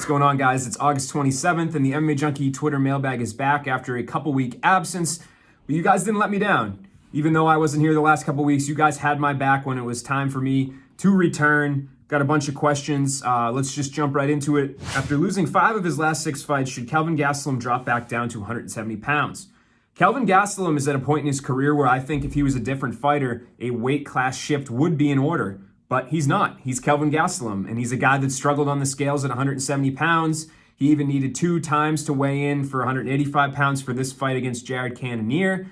going on, guys? It's August 27th, and the MMA Junkie Twitter mailbag is back after a couple-week absence. But you guys didn't let me down. Even though I wasn't here the last couple weeks, you guys had my back when it was time for me to return. Got a bunch of questions. Let's just jump right into it. After losing 5 of his last 6 fights, should Kelvin Gastelum drop back down to 170 pounds? Kelvin Gastelum is at a point in his career where I think if he was a different fighter, a weight class shift would be in order. But he's not. He's Kelvin Gastelum, and he's a guy that struggled on the scales at 170 pounds. He even needed 2 times to weigh in for 185 pounds for this fight against Jared Cannonier.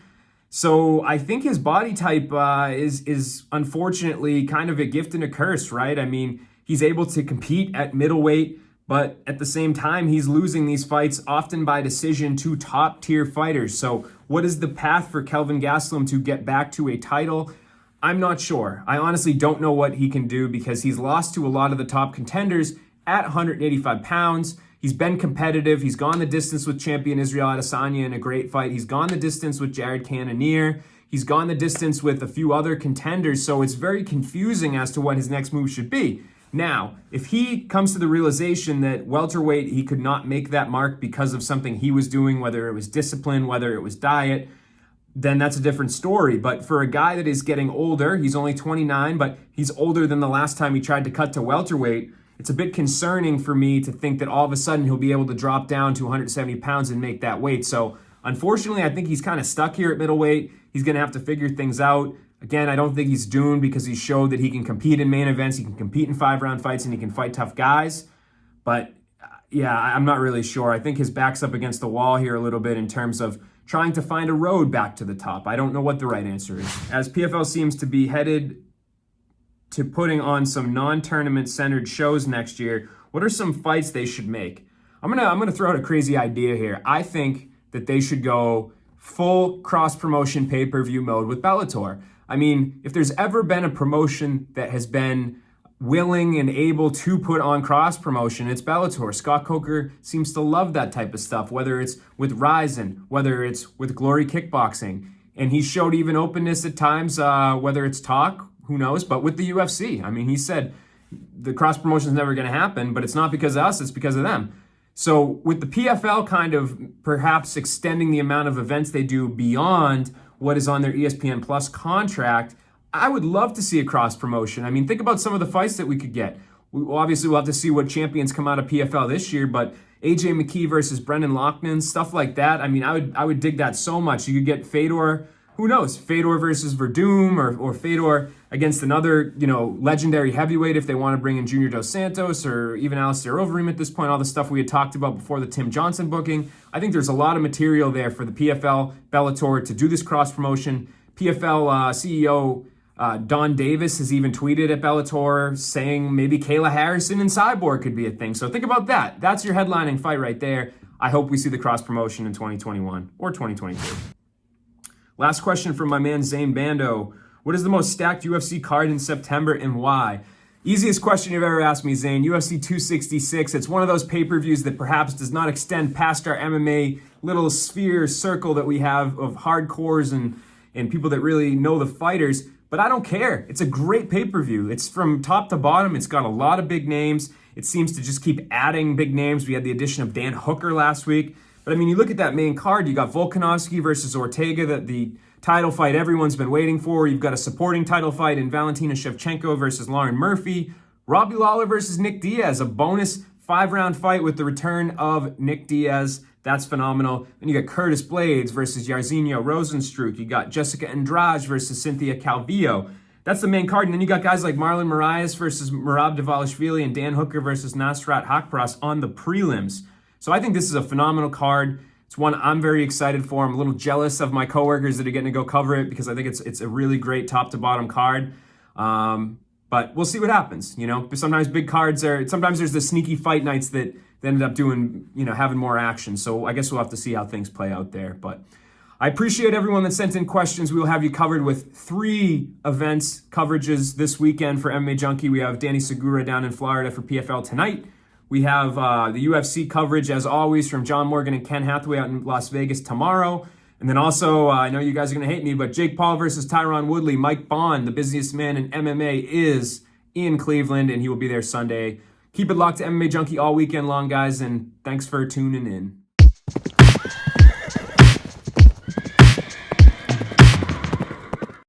So I think his body type is unfortunately kind of a gift and a curse, right? I mean, he's able to compete at middleweight, but at the same time, he's losing these fights often by decision to top-tier fighters. So what is the path for Kelvin Gastelum to get back to a title? I'm not sure. I honestly don't know what he can do because he's lost to a lot of the top contenders at 185 pounds. He's been competitive. He's gone the distance with champion Israel Adesanya in a great fight. He's gone the distance with Jared Cannonier. He's gone the distance with a few other contenders. So it's very confusing as to what his next move should be. Now, if he comes to the realization that welterweight, he could not make that mark because of something he was doing, whether it was discipline, whether it was diet, then that's a different story. But for a guy that is getting older, he's only 29, but he's older than the last time he tried to cut to welterweight, it's a bit concerning for me to think that all of a sudden he'll be able to drop down to 170 pounds and make that weight. So unfortunately, I think he's kind of stuck here at middleweight. He's going to have to figure things out. Again, I don't think he's doomed because he showed that he can compete in main events, he can compete in 5-round fights, and he can fight tough guys. But yeah, I'm not really sure. I think his back's up against the wall here a little bit in terms of trying to find a road back to the top. I don't know what the right answer is. As PFL seems to be headed to putting on some non-tournament centered shows next year, what are some fights they should make? I'm gonna throw out a crazy idea here. I think that they should go full cross-promotion pay-per-view mode with Bellator. I mean, if there's ever been a promotion that has been willing and able to put on cross-promotion, it's Bellator. Scott Coker seems to love that type of stuff, whether it's with Ryzen, whether it's with Glory Kickboxing. And he showed even openness at times, whether it's talk, who knows, but with the UFC. I mean, he said the cross-promotion is never going to happen, but it's not because of us, it's because of them. So with the PFL kind of perhaps extending the amount of events they do beyond what is on their ESPN Plus contract, I would love to see a cross-promotion. I mean, think about some of the fights that we could get. Obviously, we'll have to see what champions come out of PFL this year, but AJ McKee versus Brendan Loughnane, stuff like that. I mean, I would dig that so much. You could get Fedor, who knows, Fedor versus Verdum or Fedor against another, legendary heavyweight if they want to bring in Junior Dos Santos or even Alistair Overeem at this point, all the stuff we had talked about before the Tim Johnson booking. I think there's a lot of material there for the PFL, Bellator to do this cross-promotion. PFL CEO Don Davis has even tweeted at Bellator saying maybe Kayla Harrison and Cyborg could be a thing. So think about that. That's your headlining fight right there. I hope we see the cross-promotion in 2021 or 2022. Last question from my man Zane Bando. What is the most stacked UFC card in September and why? Easiest question you've ever asked me, Zane. UFC 266. It's one of those pay-per-views that perhaps does not extend past our MMA little sphere circle that we have of hardcores and people that really know the fighters. But I don't care. It's a great pay-per-view. It's from top to bottom. It's got a lot of big names. It seems to just keep adding big names. We had the addition of Dan Hooker last week. But I mean, you look at that main card, you got Volkanovski versus Ortega, the title fight everyone's been waiting for. You've got a supporting title fight in Valentina Shevchenko versus Lauren Murphy. Robbie Lawler versus Nick Diaz, a bonus 5-round fight with the return of Nick Diaz. That's phenomenal. Then you got Curtis Blades versus Jairzinho Rozenstruik. You got Jessica Andrade versus Cynthia Calvillo. That's the main card. And then you got guys like Marlon Moraes versus Merab Dvalishvili and Dan Hooker versus Nasrat Hakparas on the prelims. So I think this is a phenomenal card. It's one I'm very excited for. I'm a little jealous of my coworkers that are getting to go cover it because I think it's a really great top to bottom card. But we'll see what happens. Sometimes big cards sometimes there's the sneaky fight nights that ended up doing, having more action. So I guess we'll have to see how things play out there. But I appreciate everyone that sent in questions. We will have you covered with 3 events coverages this weekend for MMA Junkie. We have Danny Segura down in Florida for PFL tonight. We have the UFC coverage, as always, from John Morgan and Ken Hathaway out in Las Vegas tomorrow. And then also, I know you guys are going to hate me, but Jake Paul versus Tyron Woodley. Mike Bond, the busiest man in MMA, is in Cleveland, and he will be there Sunday. Keep it locked to MMA Junkie all weekend long, guys, and thanks for tuning in.